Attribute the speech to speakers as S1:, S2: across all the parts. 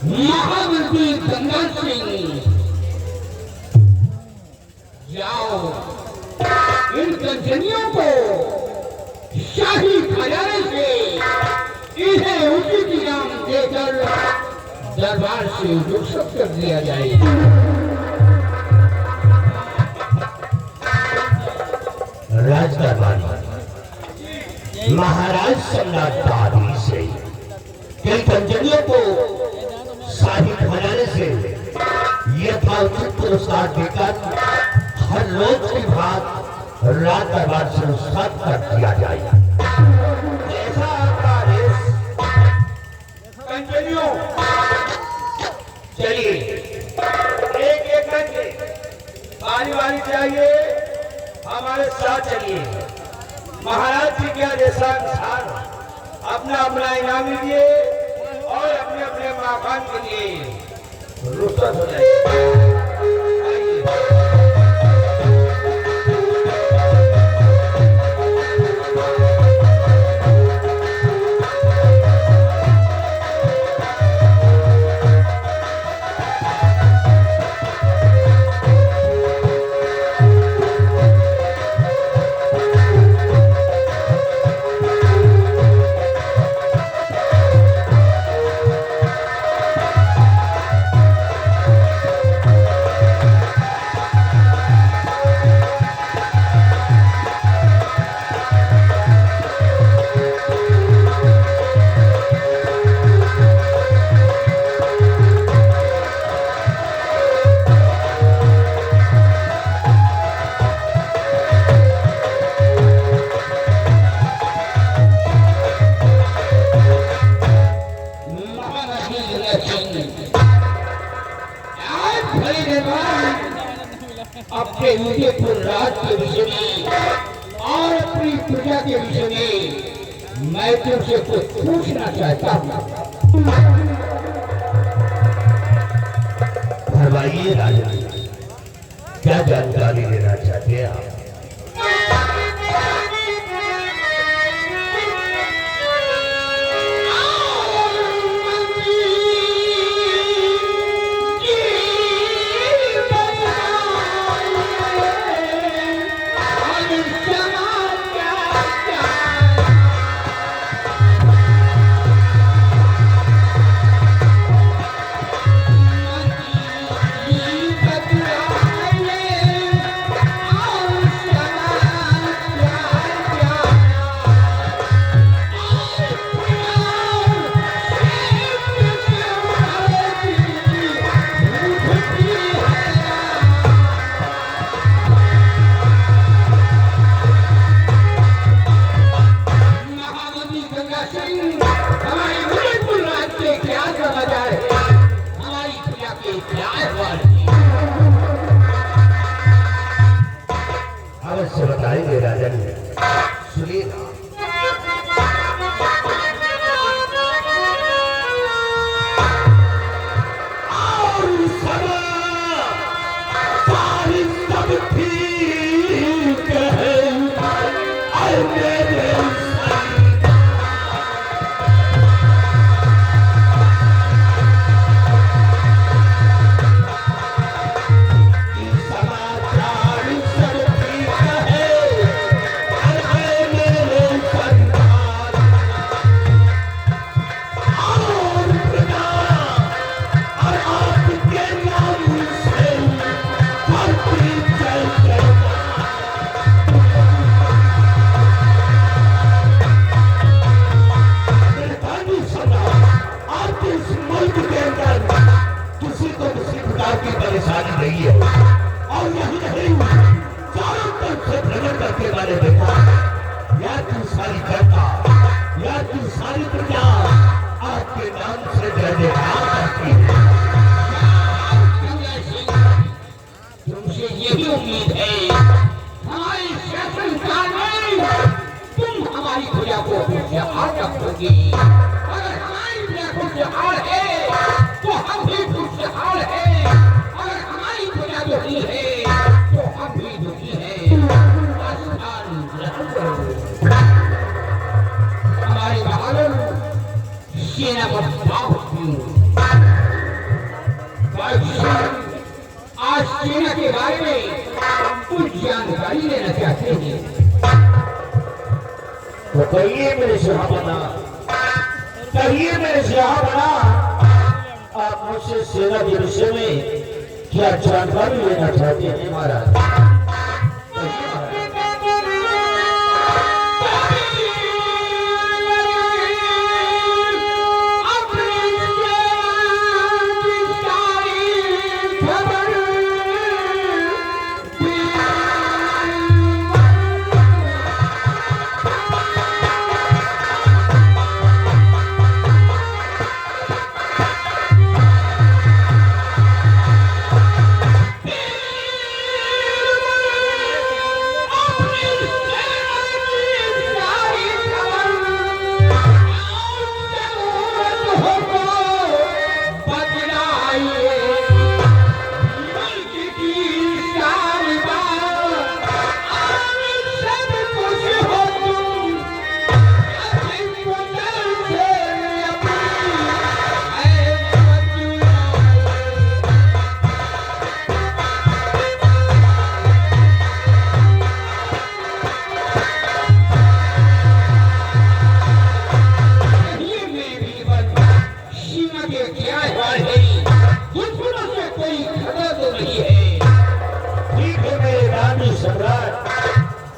S1: महामंत्री गंगा सिंह, जाओ इन कंजनियों को शाही खजाने से इन्हें उचित इनाम देकर दरबार से रुखसत कर दिया जाएगा।
S2: राजदरबार महाराज सम्राट का आदेश है कि कंजनियों को शाही खजाने से यथाउचित पुरस्कार देकर हर रोज की भांति राज दरबार से रुखसत कर दिया जाएगा।
S3: ऐसा आपका आदेश। कंजनियों
S2: चलिए
S3: एक एक करके बारी बारी चाहिए, हमारे साथ चलिए। महाराज जी के आदेशानुसार अपना अपना इनाम लीजिए और अपने अपने मकान के लिए रुखसत हो जाए।
S1: अपने उदयपुर राज के विषय में और अपनी प्रजा के विषय में मैं तुमसे कुछ पूछना चाहता हूँ।
S2: फरमाइए राजा, क्या जानकारी लेना चाहते हैं आप? अवश्य बताएंगे राजन, सुनिए ना। परेशानी नहीं है और यही नहीं, चारों तरफ से भ्रमण करके मैंने देखा या तू सारी जनता या तू सारी प्रजा आपके नाम से जय जयकार करती है।
S1: तुमसे यही उम्मीद है हमारे शासनकाल में तुम हमारी प्रजा को खुशहाल रखोगे। अगर हमारी प्रजा खुशहाल है तो हम भी खुशहाल है, अगर हमारी प्रजा दुखी है तो हम भी दुखी है। हमारे बहादुर सेनापति
S2: कहिए मेरे सुहावना, कहिए मेरे सुहावना, आप मुझसे सेना के विषय में क्या जानकारी लेना चाहते हैं महाराज? कहिए महाराज।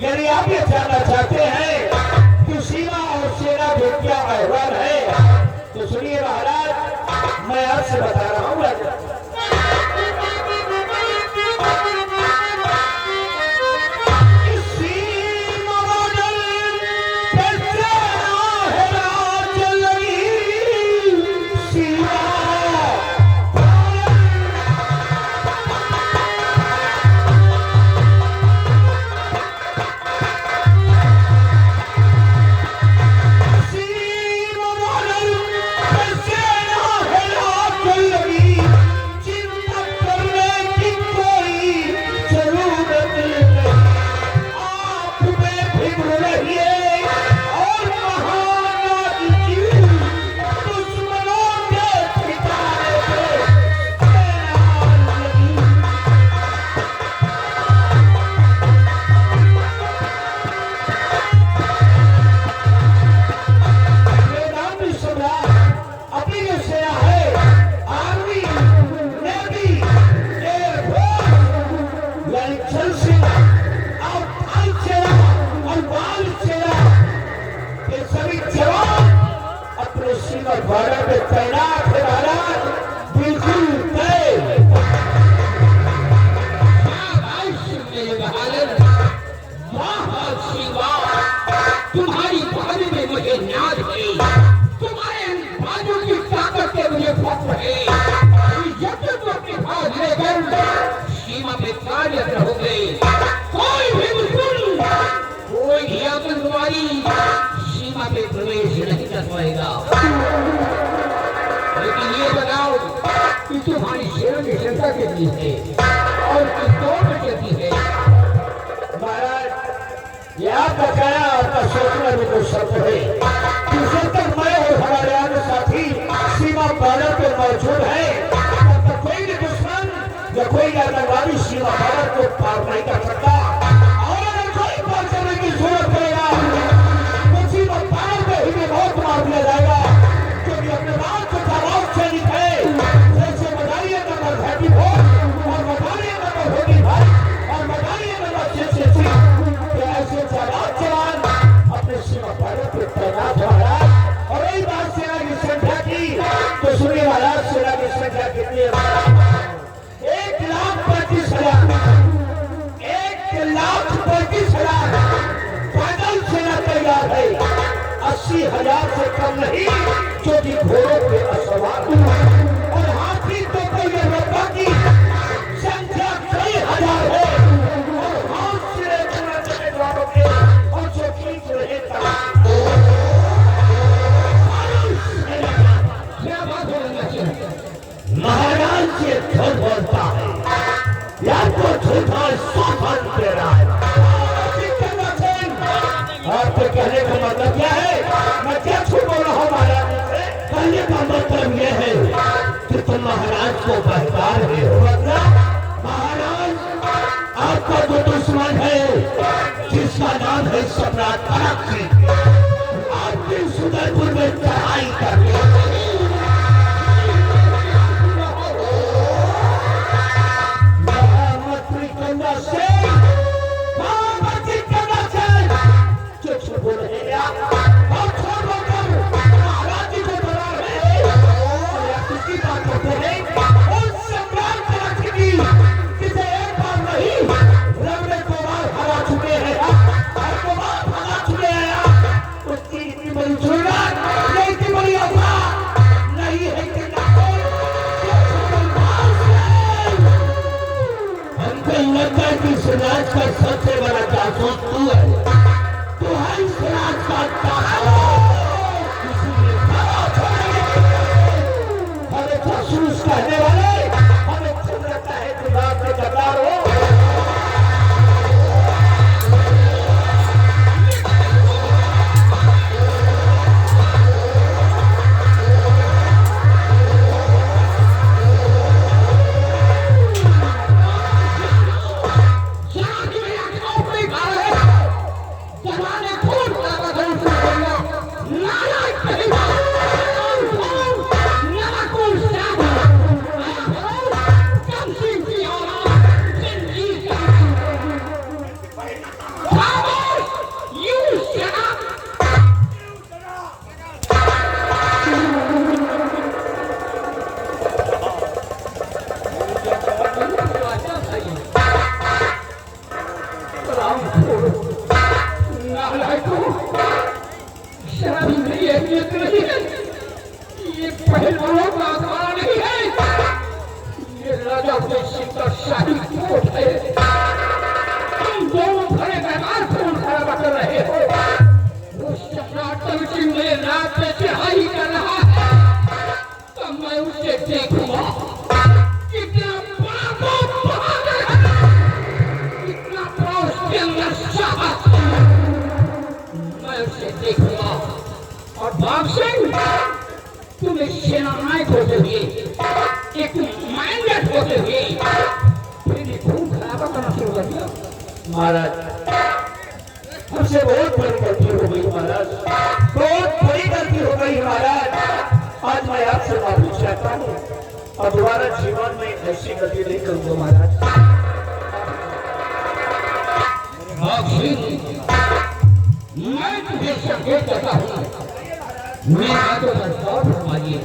S2: यदि आप ये जानना चाहते हैं कि सीमा और सेना जो क्या व्यवहार है तो सुनिए महाराज, मैं आपसे बता रहा हूँ। बॉर्डर पे तैनात है महाराज, बिल्कुल तय।
S1: तुम्हारी बाजू में मुझे नाज है, तुम्हारे बाजू की ताकत से मुझे फख्र है। अपने हाथ लेकर सीमा पे कार्य रहोगे, कोई भी दुश्मन, कोई भी आतंकवादी सीमा पे प्रवेश नहीं कर पाएगा। लेकिन ये बताओ कि तुम्हारी सेना की संख्या कितनी है और किस दौर में चलती है?
S2: महाराज, यह आपका कहना, आपका सोचना भी कुछ सत्य है कि जब तक मैं और हमारे अन्य साथी सीमा बॉर्डर पर मौजूद है, तब तक कोई भी दुश्मन या कोई आतंकवादी सीमा बॉर्डर को पार नहीं कर सकता। और अगर कोई पार करने की जरूरत पड़ेगा तो सीमा पार पे ही बहुत मार दिया जाएगा, क्योंकि अपने बात को जवाब से लिखे जैसे बताइए नंबर 34 और बताइए नंबर 45 और बताइए नंबर 66 ऐसे जवान अपने सीमा बॉर्डर पर तैनात हो रहा है। और यही बात सेना की संख्या की तो सुनिए महाराज, सेना की संख्या कितनी है? 1,35,000, 1,35,000 पैदल सेना तैयार है। 80,000 से कम नहीं जो कि घोड़ों पे असवार और हाथी तो कोई रब्बा की संख्या कई हजार है। और हाथ से पूरा चले वालों के और जो खींच रहे महाराज से धन बोलता है या तो झूठा साधन दे रहा है। आपके कहने का मतलब क्या है? मैं क्या छू बोल रहा हूँ महाराज से? कहने का मतलब यह है कि तुम महाराज को बहका रहे हो। मतलब महाराज आपका जो दुश्मन है जिसका नाम है सम्राट भरत सिंह, राज का सबसे बड़ा जासूस तू है। तू है इस राज का ताकत। इसीलिए सारा छोड़ेंगे। हमें जासूस कहने वाले हमें खुद लगता है कि रात में गद्दार हो।
S1: और बाग सिंह तुम्हें सेना नायक होते हुए एक माइंडेड होते हुए फिर भी खून खराबा करना शुरू कर दिया।
S3: महाराज हमसे बहुत बड़ी गलती हो गई महाराज, बहुत बड़ी गलती हो गई महाराज। आज मैं आपसे माफी चाहता हूँ और दोबारा जीवन में ऐसी गलती नहीं करूंगा महाराज।
S1: बाग सिंह मैं तुझे संकेत करता हूँ, मेरी बातों पर गौर फरमाइए।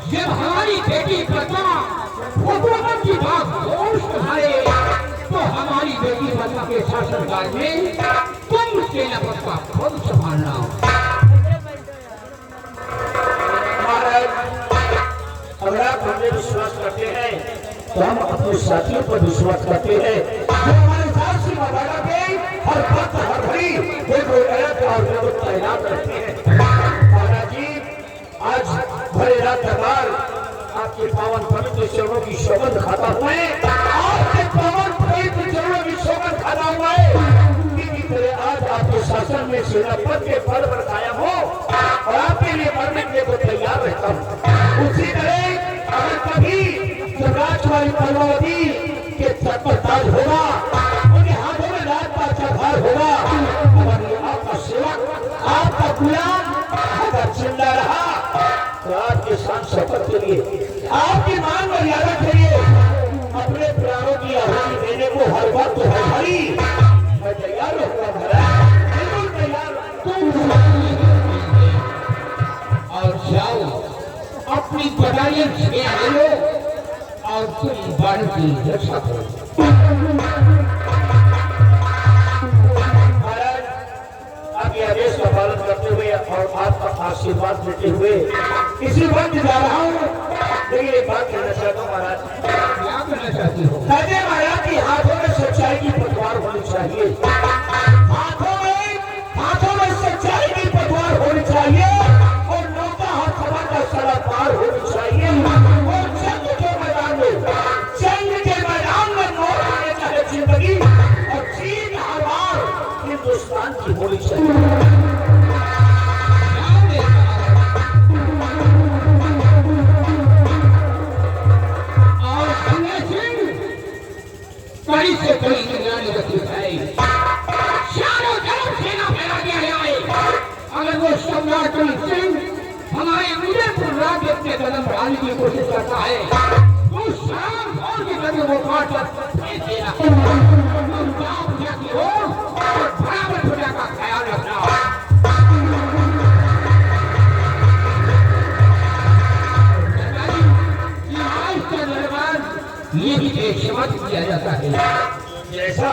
S1: जब हमारी बेटी पद्मा हुकूमत की बात होश उठाए तो हमारी बेटी पद्मा के शासनकाल में तुम सेना पद का खुद संभालना।
S3: महाराज, अगर आप हमें विश्वास करते हैं तो हम अपने साथियों पर विश्वास करते हैं जो हमारे साथ से मदारा पे हर वक्त हर घड़ी देखो और तैनात रहते हैं। महाराज जी, आज भरे रात दरबार आपके पावन पवित्र चरणों की सौगंध खाता हुआ है, आपके पावन पवित्र चरणों की सौगंध खाता हुआ है कि तरह आज आपके शासन में सेनापति के पद पर कायम हो और आपके लिए मरने के लिए को तैयार रहता हूँ। उसी तरह अगर कभी युवराज वाली पद्मावती के सर पर ताज होगा, उनके हाथों में राज का चढ़ार होगा, अगर ये आपका सेवक आपका गुलाम अगर जिंदा रहा तो आपके शान शपथ के लिए आपकी मान मर्यादा के लिए अपने प्राणों की आहुति देने को हर वक्त हर घड़ी मैं तैयार रहूंगा। महाराज बिल्कुल तैयार।
S1: और जाओ अपनी बटालियन से लो और तुम बाढ़ की रक्षा करो।
S3: महाराज, आपके आदेश का पालन करते हुए और आपका आशीर्वाद देते हुए इसी वक्त जा रहा हूँ। लेकिन एक बात कहना चाहता हूँ महाराज।
S1: क्या करना चाहती हो?
S3: कहते महाराज की हाथों में सच्चाई की पतवार होनी चाहिए, हाथों में सच्चाई की पतवार होनी चाहिए और नौका हाथ सभा का सड़ा पार होनी चाहिए और जंग के मैदान में मौत होने चाहे जिंदगी और जीत हार हिंदुस्तान की होनी चाहिए।
S1: कड़ी से कड़ी निगरानी रखी जाए, चारों तरफ सेना फैला दिया जाए। अगर वो सम्राट सिंह हमारे उदयपुर राज्य के कदम बढ़ाने की कोशिश करता है तो शाम और के कदम वो काट फेंक देना। तुम जाओ पूजा की ओर और बराबर पूजा का ख्याल रखना। आज का दरबार ये भी एक शब्द किया जाता है।
S3: जैसा